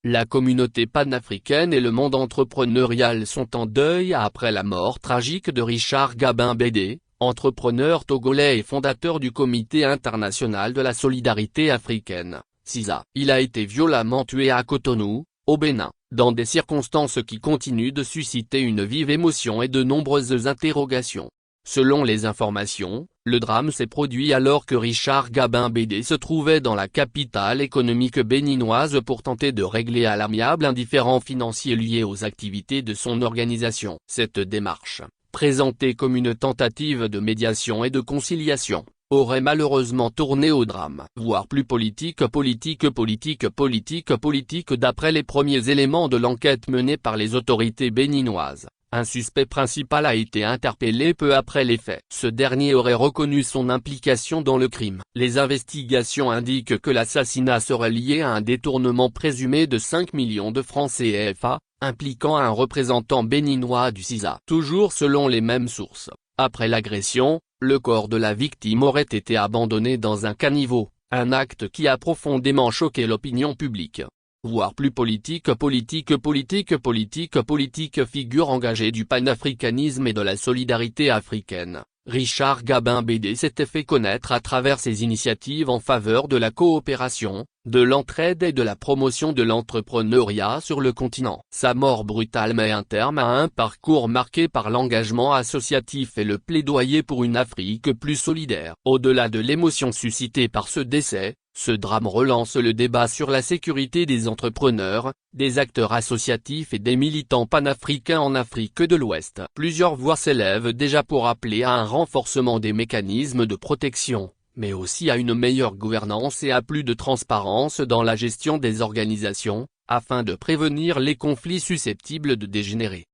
La communauté panafricaine et le monde entrepreneurial sont en deuil après la mort tragique de Richard Gabin Bédé, entrepreneur togolais et fondateur du Comité international de la solidarité africaine, CISA. Il a été violemment tué à Cotonou, au Bénin, dans des circonstances qui continuent de susciter une vive émotion et de nombreuses interrogations. Selon les informations, le drame s'est produit alors que Richard Gabin Bédé se trouvait dans la capitale économique béninoise pour tenter de régler à l'amiable un différend financier lié aux activités de son organisation. Cette démarche, présentée comme une tentative de médiation et de conciliation, aurait malheureusement tourné au drame. Voire plus politique d'après les premiers éléments de l'enquête menée par les autorités béninoises. Un suspect principal a été interpellé peu après les faits. Ce dernier aurait reconnu son implication dans le crime. Les investigations indiquent que l'assassinat serait lié à un détournement présumé de 5 millions de francs CFA, impliquant un représentant béninois du CISA. Toujours selon les mêmes sources, après l'agression, le corps de la victime aurait été abandonné dans un caniveau, un acte qui a profondément choqué l'opinion publique. Voire plus politique figure engagée du panafricanisme et de la solidarité africaine. Richard Gabin Bédé s'était fait connaître à travers ses initiatives en faveur de la coopération, de l'entraide et de la promotion de l'entrepreneuriat sur le continent. Sa mort brutale met un terme à un parcours marqué par l'engagement associatif et le plaidoyer pour une Afrique plus solidaire. Au-delà de l'émotion suscitée par ce décès, ce drame relance le débat sur la sécurité des entrepreneurs, des acteurs associatifs et des militants panafricains en Afrique de l'Ouest. Plusieurs voix s'élèvent déjà pour appeler à un renforcement des mécanismes de protection, mais aussi à une meilleure gouvernance et à plus de transparence dans la gestion des organisations, afin de prévenir les conflits susceptibles de dégénérer.